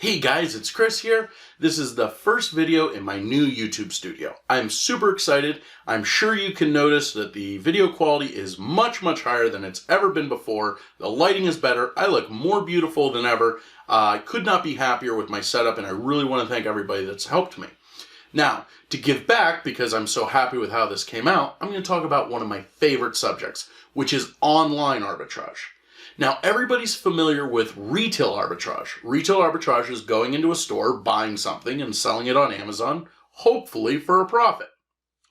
Hey guys, it's Chris here. This is the first video in my new YouTube studio. I'm super excited. I'm sure you can notice that the video quality is much higher than it's ever been before. The lighting is better. I look more beautiful than ever. I could not be happier with my setup, and I really want to thank everybody that's helped me. Now, to give back, because I'm so happy with how this came out, I'm going to talk about one of my favorite subjects, which is online arbitrage. Now, everybody's familiar with retail arbitrage. Retail arbitrage is going into a store, buying something, and selling it on Amazon, hopefully for a profit.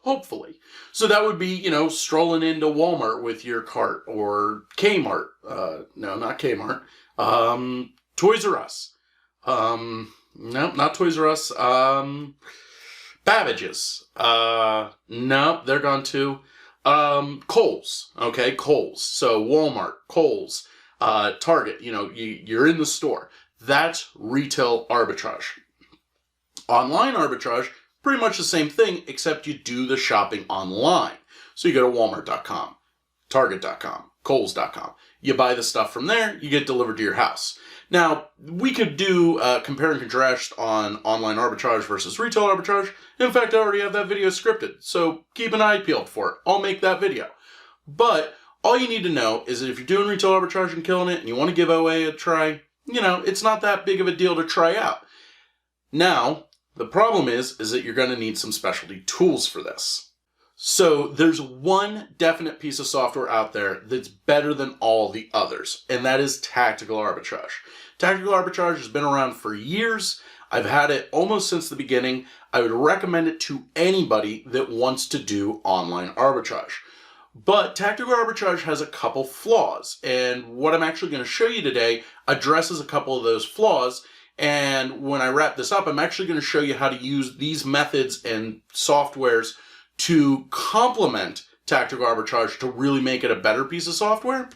Hopefully. So that would be, strolling into Walmart with your cart, or Kmart. No, not Kmart. Toys R Us. No, not Toys R Us. Babbage's. No, they're gone too. Kohl's. Okay, Kohl's. So Walmart, Kohl's. Target, you're in the store. That's retail arbitrage. Online arbitrage, pretty much the same thing, except you do the shopping online. So you go to walmart.com, target.com, kohls.com. You buy the stuff from there, you get delivered to your house. Now, we could do compare and contrast on online arbitrage versus retail arbitrage. In fact, I already have that video scripted, so keep an eye peeled for it. I'll make that video. But all you need to know is that if you're doing retail arbitrage and killing it and you want to give OA a try, it's not that big of a deal to try out. Now, the problem is that you're going to need some specialty tools for this. So there's one definite piece of software out there that's better than all the others, and that is tactical arbitrage. Tactical arbitrage has been around for years. I've had it almost since the beginning. I would recommend it to anybody that wants to do online arbitrage. But tactical arbitrage has a couple flaws, and what I'm actually going to show you today addresses a couple of those flaws. And when I wrap this up, I'm actually going to show you how to use these methods and softwares to complement tactical arbitrage to really make it a better piece of software.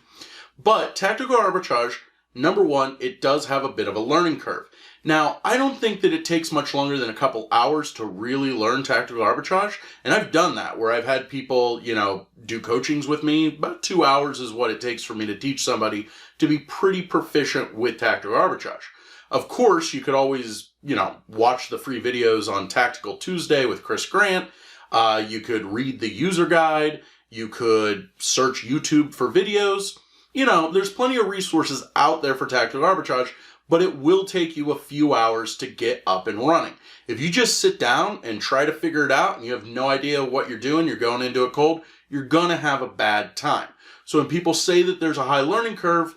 But tactical arbitrage, number one, it does have a bit of a learning curve. Now, I don't think that it takes much longer than a couple hours to really learn tactical arbitrage, and I've done that where I've had people, do coachings with me. About 2 hours is what it takes for me to teach somebody to be pretty proficient with tactical arbitrage. Of course, you could always, watch the free videos on Tactical Tuesday with Chris Grant. You could read the user guide. You could search YouTube for videos. There's plenty of resources out there for tactical arbitrage, but it will take you a few hours to get up and running. If you just sit down and try to figure it out and you have no idea what you're doing, you're going into it cold, you're going to have a bad time. So when people say that there's a high learning curve,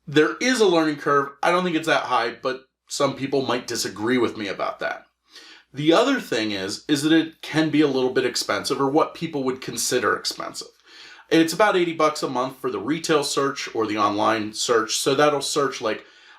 there is a learning curve. I don't think it's that high, but some people might disagree with me about that. The other thing is that it can be a little bit expensive, or what people would consider expensive. It's about $80 a month for the retail search or the online search. So that'll search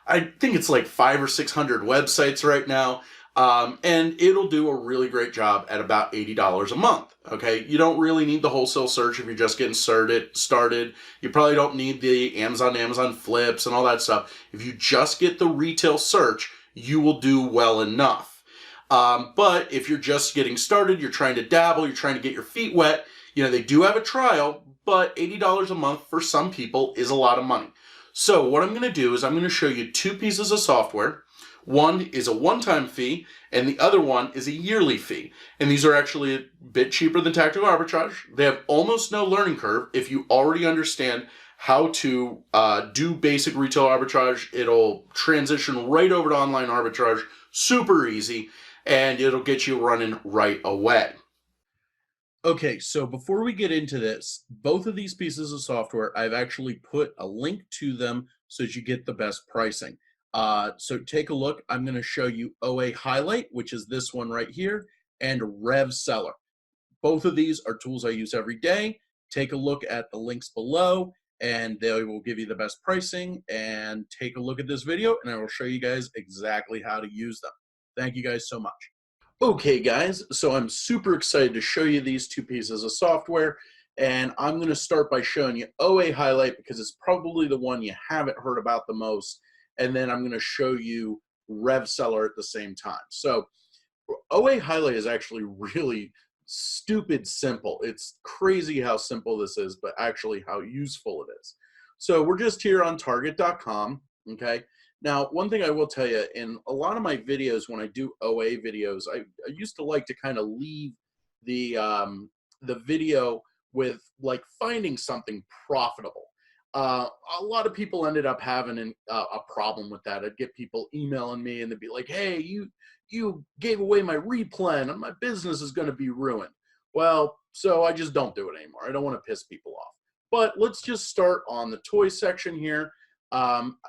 I think it's 500 or 600 websites right now. And it'll do a really great job at about $80 a month. Okay. You don't really need the wholesale search if you're just getting started. You probably don't need the Amazon flips and all that stuff. If you just get the retail search, you will do well enough. But if you're just getting started, you're trying to dabble, you're trying to get your feet wet, they do have a trial, but $80 a month for some people is a lot of money. So what I'm going to do is I'm going to show you two pieces of software. One is a one-time fee, and the other one is a yearly fee. And these are actually a bit cheaper than tactical arbitrage. They have almost no learning curve. If you already understand how to do basic retail arbitrage, it'll transition right over to online arbitrage, super easy, and it'll get you running right away. Okay, so before we get into this, both of these pieces of software, I've actually put a link to them so that you get the best pricing. So take a look. I'm going to show you OAhighlight, which is this one right here, and REVseller. Both of these are tools I use every day. Take a look at the links below, and they will give you the best pricing. And take a look at this video, and I will show you guys exactly how to use them. Thank you guys so much. Okay guys, so I'm super excited to show you these two pieces of software, and I'm going to start by showing you OAhighlight because it's probably the one you haven't heard about the most, and then I'm going to show you REVseller at the same time. So OAhighlight is actually really stupid simple. It's crazy how simple this is, but actually how useful it is. So we're just here on target.com, okay? Now, one thing I will tell you, in a lot of my videos, when I do OA videos, I used to like to kind of leave the video with like finding something profitable. A lot of people ended up having a problem with that. I'd get people emailing me and they'd be like, "Hey, you gave away my replen and my business is going to be ruined." Well, so I just don't do it anymore. I don't want to piss people off. But let's just start on the toy section here.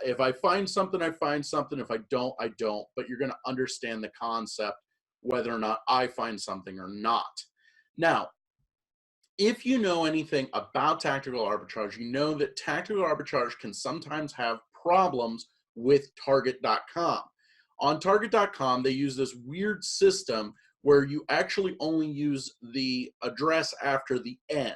If I find something, I find something. If I don't, I don't. But you're going to understand the concept, whether or not I find something or not. Now, if you know anything about tactical arbitrage, you know that tactical arbitrage can sometimes have problems with target.com. On target.com, they use this weird system where you actually only use the address after the N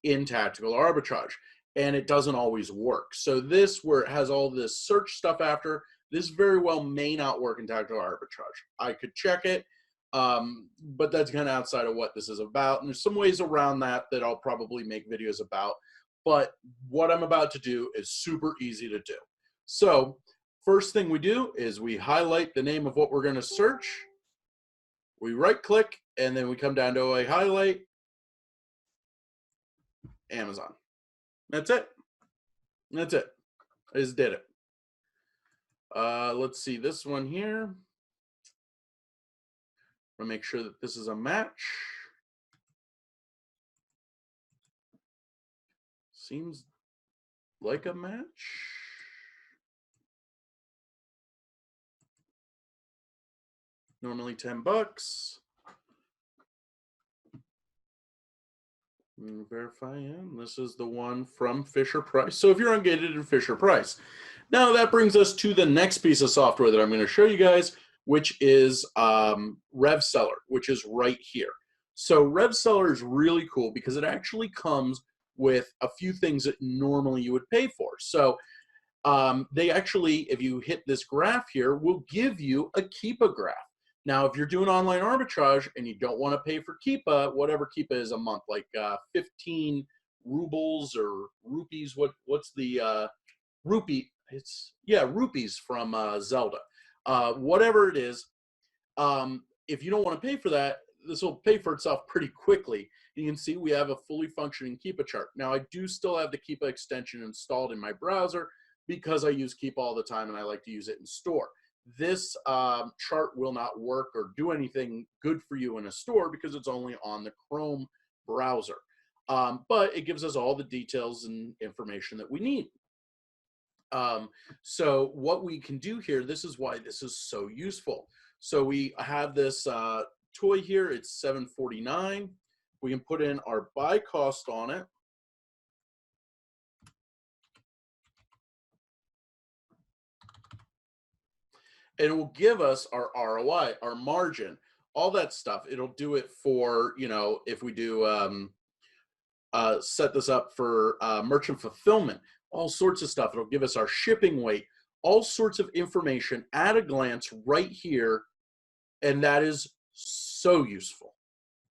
in tactical arbitrage, and it doesn't always work. So this, where it has all this search stuff after, this very well may not work in tactical arbitrage. I could check it. But that's kind of outside of what this is about. And there's some ways around that that I'll probably make videos about. But what I'm about to do is super easy to do. So first thing we do is we highlight the name of what we're going to search. We right click and then we come down to OAhighlight, Amazon. That's it. That's it. I just did it. Let's see this one here. I'm gonna make sure that this is a match. Seems like a match. Normally $10. Verify in. This is the one from Fisher Price. So if you're ungated in Fisher Price. Now that brings us to the next piece of software that I'm going to show you guys, which is REVseller, which is right here. So REVseller is really cool because it actually comes with a few things that normally you would pay for. So they actually, if you hit this graph here, will give you a Keepa graph. Now, if you're doing online arbitrage and you don't want to pay for Keepa, whatever Keepa is a month, like 15 rubles or rupees, what's the rupee? It's, yeah, rupees from Zelda. Whatever it is, if you don't want to pay for that, this will pay for itself pretty quickly. You can see we have a fully functioning Keepa chart. Now, I do still have the Keepa extension installed in my browser because I use Keepa all the time and I like to use it in store. This chart will not work or do anything good for you in a store because it's only on the Chrome browser. But it gives us all the details and information that we need. So what we can do here, this is why this is so useful. So we have this toy here, it's $7.49. We can put in our buy cost on it. And it will give us our ROI, our margin, all that stuff. It'll do it for, you know, if we do set this up for merchant fulfillment, all sorts of stuff. It'll give us our shipping weight, all sorts of information at a glance right here. And that is so useful,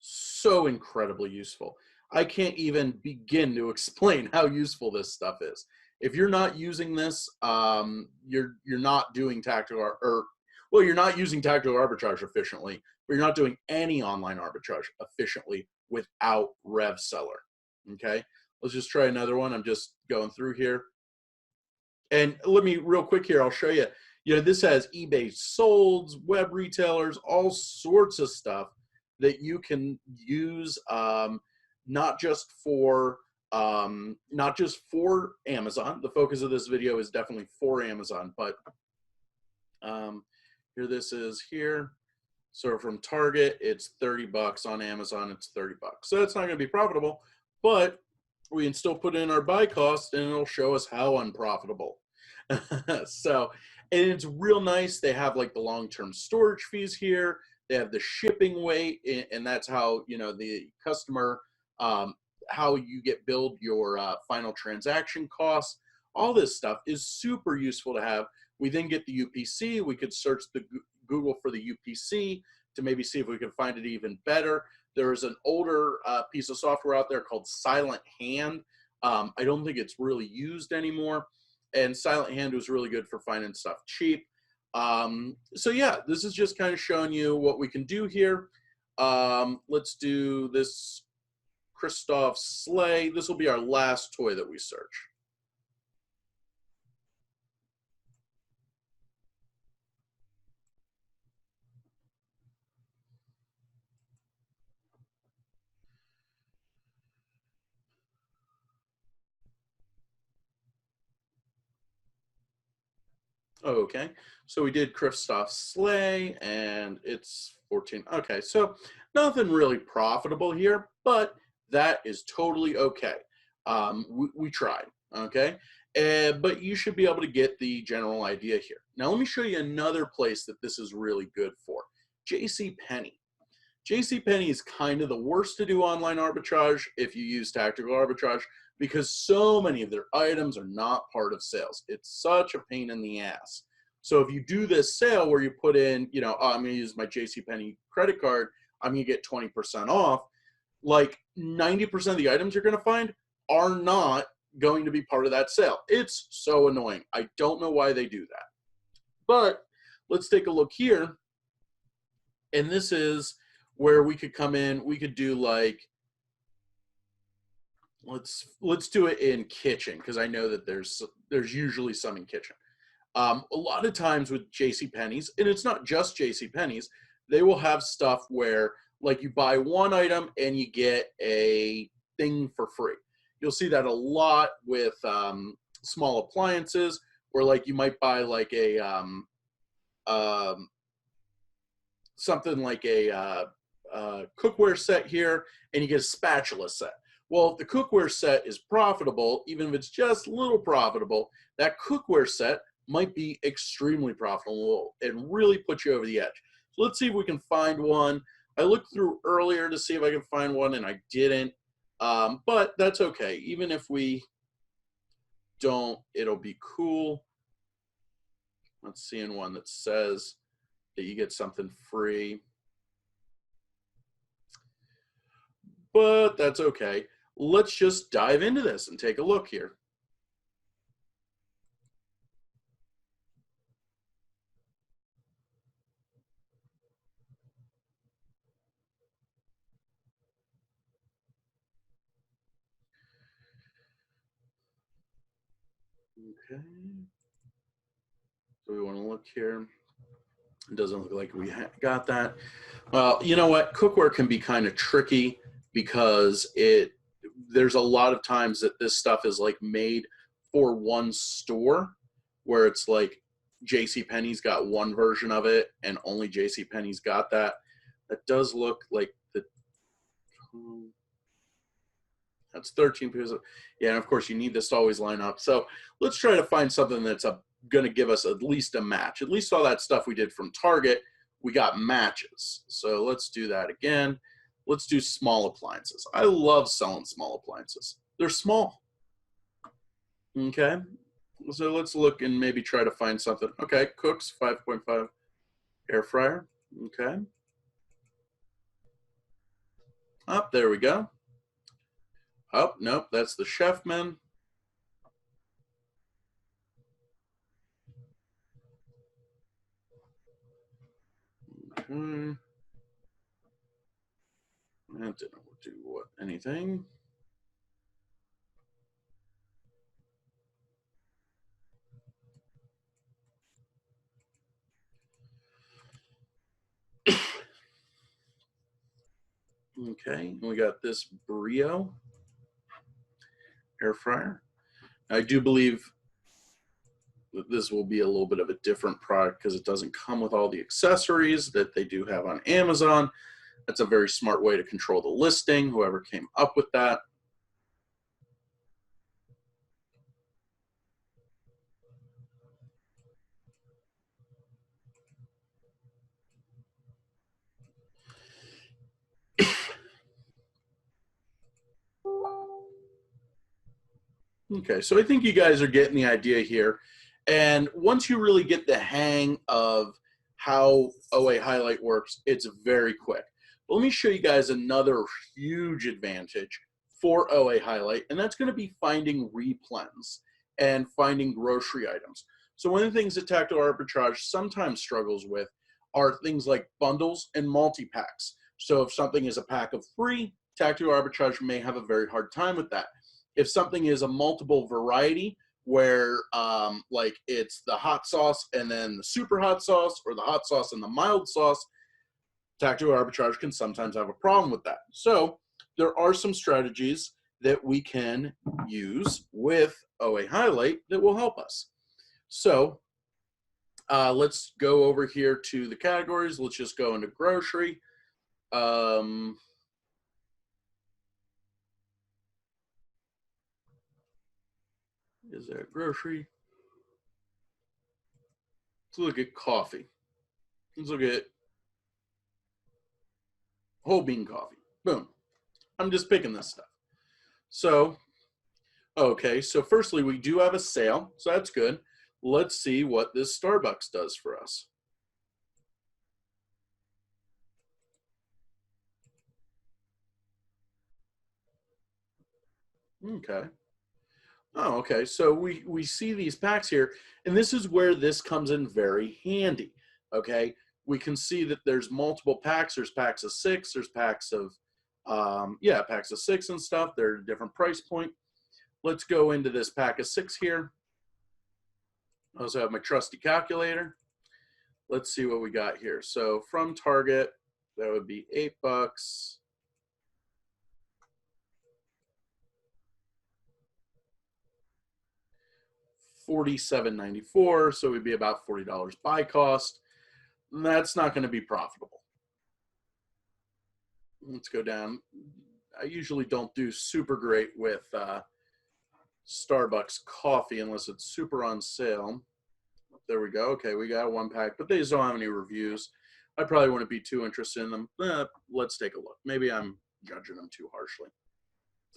so incredibly useful. I can't even begin to explain how useful this stuff is. If you're not using this, you're not doing tactical, well, you're not using tactical arbitrage efficiently, but you're not doing any online arbitrage efficiently without REVseller. Okay, let's just try another one. I'm just going through here. And let me, real quick here, I'll show you. You know, this has eBay solds, web retailers, all sorts of stuff that you can use, not just for Amazon. The focus of this video is definitely for Amazon, but here this is here. So from Target, it's $30. On Amazon, it's $30. So that's not going to be profitable, but we can still put in our buy cost and it'll show us how unprofitable. So, and it's real nice. They have like the long-term storage fees here. They have the shipping weight, and that's how, you know, the customer, how you get billed your final transaction costs. All this stuff is super useful to have. We then get the UPC. We could search the Google for the UPC to maybe see if we can find it even better. There is an older piece of software out there called Silent Hand. I don't think it's really used anymore, and Silent Hand was really good for finding stuff cheap. So yeah, this is just kind of showing you what we can do here. Let's do this Kristoff sleigh. This will be our last toy that we search. Okay, so we did Kristoff sleigh, and it's 14. Okay, so nothing really profitable here, but that is totally okay. We tried, okay? But you should be able to get the general idea here. Now, let me show you another place that this is really good for. JCPenney. JCPenney is kind of the worst to do online arbitrage if you use tactical arbitrage, because so many of their items are not part of sales. It's such a pain in the ass. So if you do this sale where you put in, you know, oh, I'm going to use my JCPenney credit card, I'm going to get 20% off, like 90% of the items you're going to find are not going to be part of that sale. It's so annoying. I don't know why they do that. But let's take a look here. And this is where we could come in. We could do like, let's do it in kitchen, because I know that there's usually some in kitchen. A lot of times with JCPenney's, and it's not just JCPenney's, they will have stuff where like you buy one item and you get a thing for free. You'll see that a lot with small appliances, where like you might buy like a something like a cookware set here, and you get a spatula set. Well, if the cookware set is profitable, even if it's just a little profitable, that cookware set might be extremely profitable and really put you over the edge. So let's see if we can find one. I looked through earlier to see if I could find one, and I didn't. But that's okay. Even if we don't, it'll be cool. Let's see in one that says that you get something free. But that's okay. Let's just dive into this and take a look here. Okay. So we want to look here. It doesn't look like we got that. Well, you know what? Cookware can be kind of tricky, because there's a lot of times that this stuff is like made for one store, where it's like JCPenney's got one version of it and only JCPenney's got that. That does look like that's 13 pieces. Yeah, and of course you need this to always line up. So let's try to find something that's going to give us at least a match. At least all that stuff we did from Target, we got matches. So let's do that again. Let's do small appliances. I love selling small appliances. They're small. Okay. So let's look and maybe try to find something. Okay, Cook's 5.5 air fryer. Okay. Oh, there we go. Oh, nope, that's the Chefman. Okay. That didn't do what, anything. Okay, we got this Brio air fryer. I do believe that this will be a little bit of a different product, because it doesn't come with all the accessories that they do have on Amazon. That's a very smart way to control the listing, whoever came up with that. Okay, so I think you guys are getting the idea here. And once you really get the hang of how OAhighlight works, it's very quick. But let me show you guys another huge advantage for OAhighlight, and that's going to be finding replens. and finding grocery items. So one of the things that tactical arbitrage sometimes struggles with are things like bundles and multi-packs. So if something is a pack of 3, tactical arbitrage may have a very hard time with that. If something is a multiple variety, where like it's the hot sauce and then the super hot sauce, or the hot sauce and the mild sauce, tactical arbitrage can sometimes have a problem with that. So there are some strategies that we can use with OAhighlight that will help us. So let's go over here to the categories. Let's just go into grocery. Is there grocery? Let's look at coffee. Let's look at whole bean coffee. Boom. I'm just picking this stuff. So, okay, so firstly, we do have a sale, so that's good. Let's see what this Starbucks does for us. Okay. Oh, okay. So we see these packs here, and this is where this comes in very handy. Okay. We can see that there's multiple packs. There's packs of 6. There's packs of, packs of 6 and stuff. They're at a different price point. Let's go into this pack of 6 here. I also have my trusty calculator. Let's see what we got here. So from Target, that would be $8. $47.94, so we'd be about $40 buy cost. That's not going to be profitable. Let's go down. I usually don't do super great with Starbucks coffee unless it's super on sale. There we go. Okay, we got 1 pack, but they just don't have any reviews. I probably wouldn't be too interested in them. Let's take a look. Maybe I'm judging them too harshly.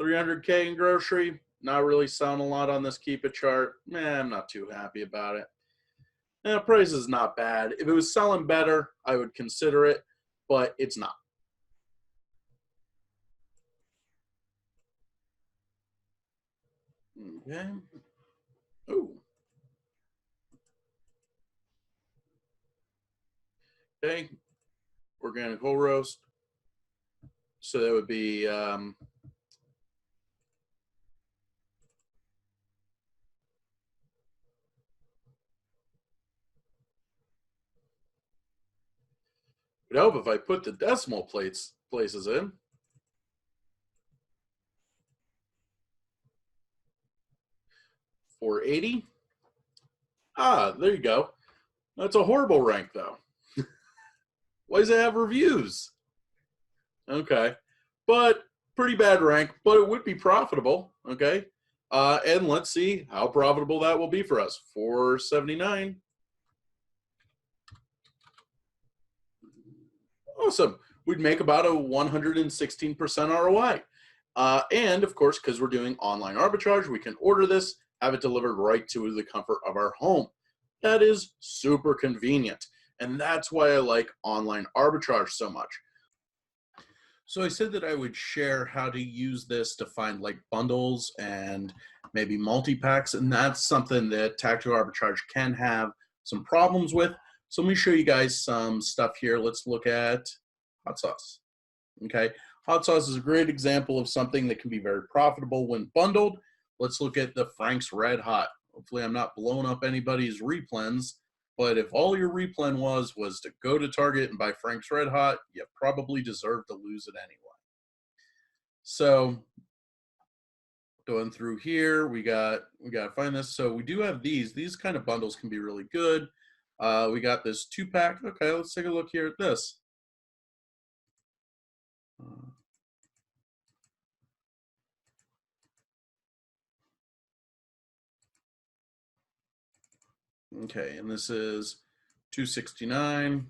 300K in grocery. Not really selling a lot on this Keep It chart. I'm not too happy about it. Price is not bad. If it was selling better, I would consider it, but it's not. Okay. Ooh. Okay. Organic whole roast. So that would be it'd help if I put the decimal places in. 480. Ah, there you go. That's a horrible rank, though. Why does it have reviews? Okay. But pretty bad rank, but it would be profitable. Okay. And let's see how profitable that will be for us. 479. Awesome. We'd make about a 116% ROI. And of course, because we're doing online arbitrage, we can order this, have it delivered right to the comfort of our home. That is super convenient. And that's why I like online arbitrage so much. So I said that I would share how to use this to find like bundles and maybe multi-packs, and that's something that tactical arbitrage can have some problems with. So let me show you guys some stuff here. Let's look at hot sauce. Okay, hot sauce is a great example of something that can be very profitable when bundled. Let's look at the Frank's Red Hot. Hopefully I'm not blowing up anybody's replens, but if all your replen was to go to Target and buy Frank's Red Hot, you probably deserve to lose it anyway. So going through here, we got to find this. So we do have these kind of bundles can be really good. We got this 2-pack. Okay, let's take a look here at this. Okay, and this is $269.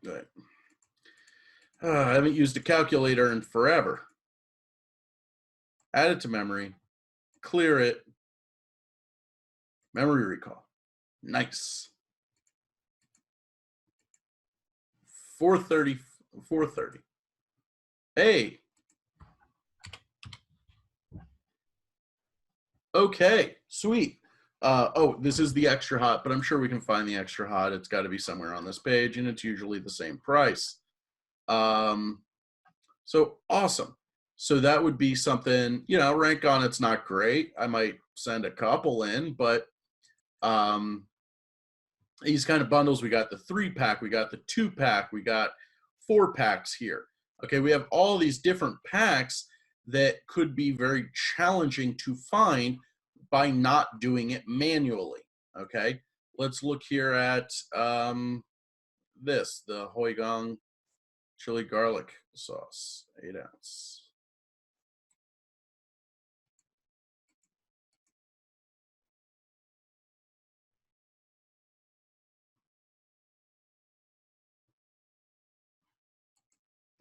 Right. I haven't used a calculator in forever. Add it to memory, clear it, memory recall. Nice. 430, 430. Hey. Okay, sweet. Oh, this is the extra hot, but I'm sure we can find the extra hot. It's got to be somewhere on this page, and it's usually the same price. So awesome. So that would be something, you know, rank on it's not great. I might send a couple in, but these kind of bundles, we got the 3-pack, we got the 2-pack, we got 4-packs here. Okay, we have all these different packs that could be very challenging to find by not doing it manually. Okay, let's look here at this, the Hoigang chili garlic sauce, 8 ounce.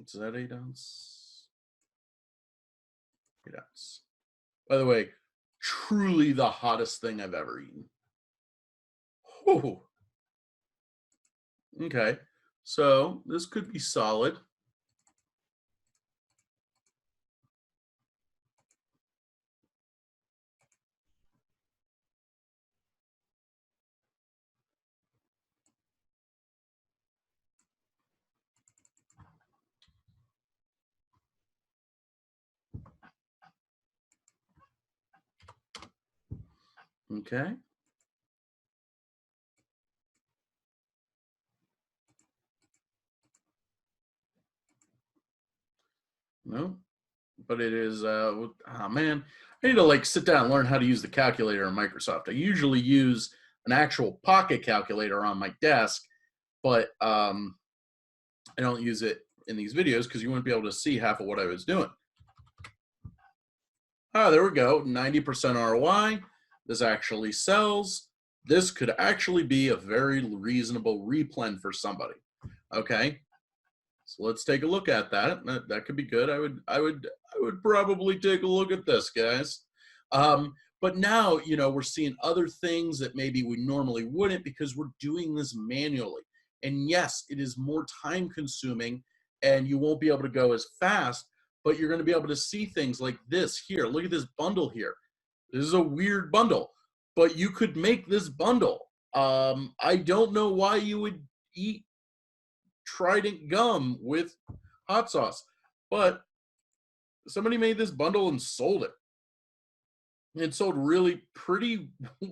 Is that 8 ounce? 8 ounce. By the way, truly the hottest thing I've ever eaten. Oh. Okay, so this could be solid. Okay. No, but it is, oh man, I need to like sit down and learn how to use the calculator in Microsoft. I usually use an actual pocket calculator on my desk, but I don't use it in these videos because you wouldn't be able to see half of what I was doing. Ah, there we go, 90% ROI. This actually sells. This could actually be a very reasonable replen for somebody. Okay, so let's take a look at that. That could be good. I would probably take a look at this, guys. But now, you know, we're seeing other things that maybe we normally wouldn't because we're doing this manually. And yes, it is more time consuming and you won't be able to go as fast, but you're going to be able to see things like this here. Look at this bundle here. This is a weird bundle, but you could make this bundle. I don't know why you would eat Trident gum with hot sauce, but somebody made this bundle and sold it. It sold really pretty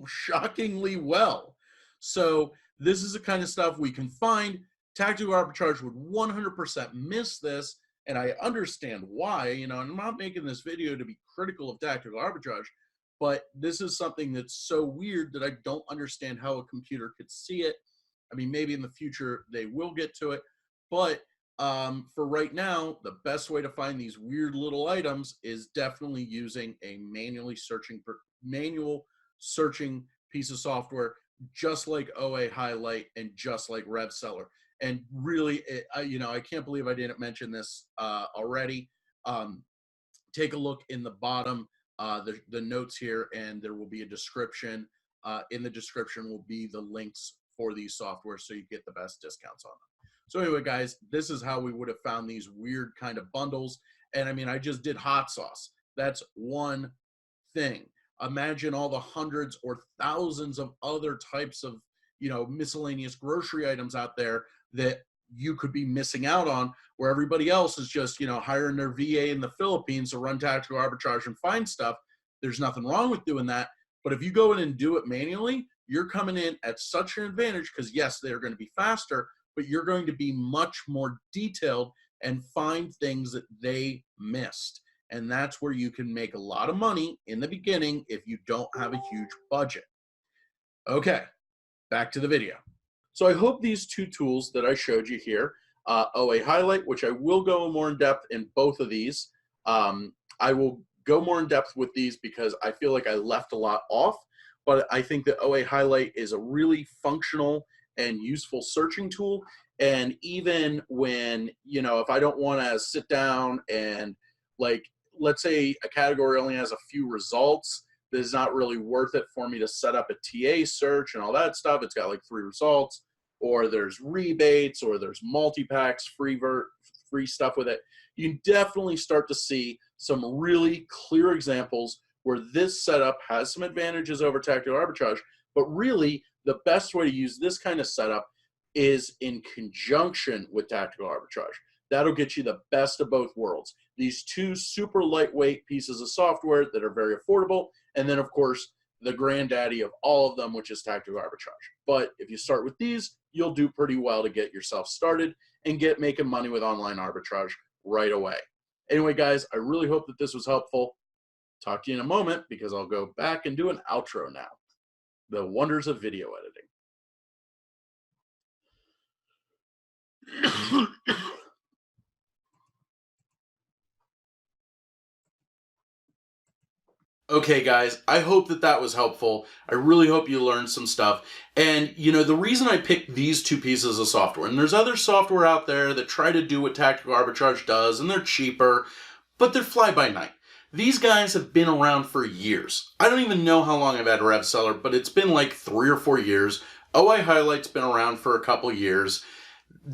shockingly well. So this is the kind of stuff we can find. Tactical Arbitrage would 100% miss this, and I understand why. You know, I'm not making this video to be critical of Tactical Arbitrage, but this is something that's so weird that I don't understand how a computer could see it. I mean, maybe in the future they will get to it, but for right now, the best way to find these weird little items is definitely using a manual searching piece of software, just like OAhighlight and just like REVseller. And really, you know, I can't believe I didn't mention this already. Take a look in the bottom, the notes here, and there will be a description. In the description will be the links for these software so you get the best discounts on them. So anyway, guys, this is how we would have found these weird kind of bundles. And I mean, I just did hot sauce. That's one thing. Imagine all the hundreds or thousands of other types of, you know, miscellaneous grocery items out there that you could be missing out on, where everybody else is just, you know, hiring their VA in the Philippines to run Tactical Arbitrage and find stuff. There's nothing wrong with doing that. But if you go in and do it manually, you're coming in at such an advantage because, yes, they're going to be faster, but you're going to be much more detailed and find things that they missed. And that's where you can make a lot of money in the beginning if you don't have a huge budget. Okay, back to the video. So I hope these two tools that I showed you here, OAhighlight, which I will go more in depth in both of these. I will go more in depth with these because I feel like I left a lot off, but I think that OAhighlight is a really functional and useful searching tool. And even when, you know, if I don't want to sit down and, like, let's say a category only has a few results, this is not really worth it for me to set up a TA search and all that stuff. It's got like 3 results. or there's rebates, or there's multi-packs, free stuff with it, you can definitely start to see some really clear examples where this setup has some advantages over tactical arbitrage, but really the best way to use this kind of setup is in conjunction with tactical arbitrage. That'll get you the best of both worlds. These two super lightweight pieces of software that are very affordable, and then of course the granddaddy of all of them, which is tactical arbitrage. But if you start with these, you'll do pretty well to get yourself started and get making money with online arbitrage right away. Anyway, guys, I really hope that this was helpful. Talk to you in a moment because I'll go back and do an outro now. The wonders of video editing. Okay, guys, I hope that that was helpful. I really hope you learned some stuff. And, you know, the reason I picked these two pieces of software, and there's other software out there that try to do what tactical arbitrage does, and they're cheaper, but they're fly-by-night. These guys have been around for years. I don't even know how long I've had REVseller, but it's been like 3 or 4 years. OAhighlight's been around for a couple years.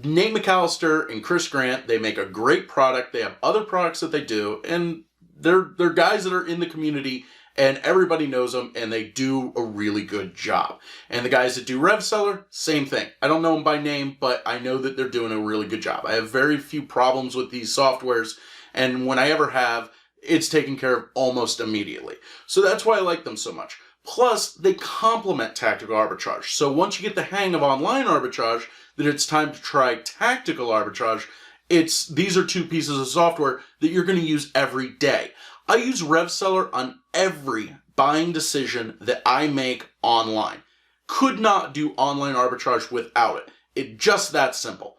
Nate McAllister and Chris Grant, they make a great product. They have other products that they do, and they're guys that are in the community and everybody knows them and they do a really good job. And the guys that do REVseller, same thing. I don't know them by name, but I know that they're doing a really good job. I have very few problems with these softwares, and when I ever have, it's taken care of almost immediately. So that's why I like them so much. Plus, they complement tactical arbitrage. So once you get the hang of online arbitrage, that it's time to try tactical arbitrage, these are two pieces of software that you're going to use every day. I use REVseller on every buying decision that I make online. Could not do online arbitrage without it. It's just that simple.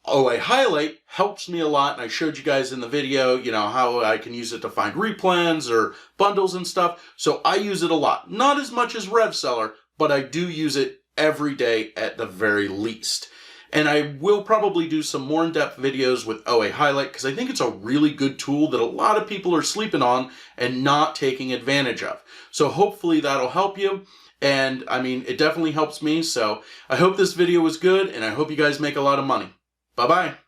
OAhighlight helps me a lot, and I showed you guys in the video, you know, how I can use it to find replens or bundles and stuff. So I use it a lot. Not as much as REVseller, but I do use it every day at the very least. And I will probably do some more in-depth videos with OAhighlight because I think it's a really good tool that a lot of people are sleeping on and not taking advantage of. So hopefully that'll help you. And I mean, it definitely helps me. So I hope this video was good and I hope you guys make a lot of money. Bye-bye.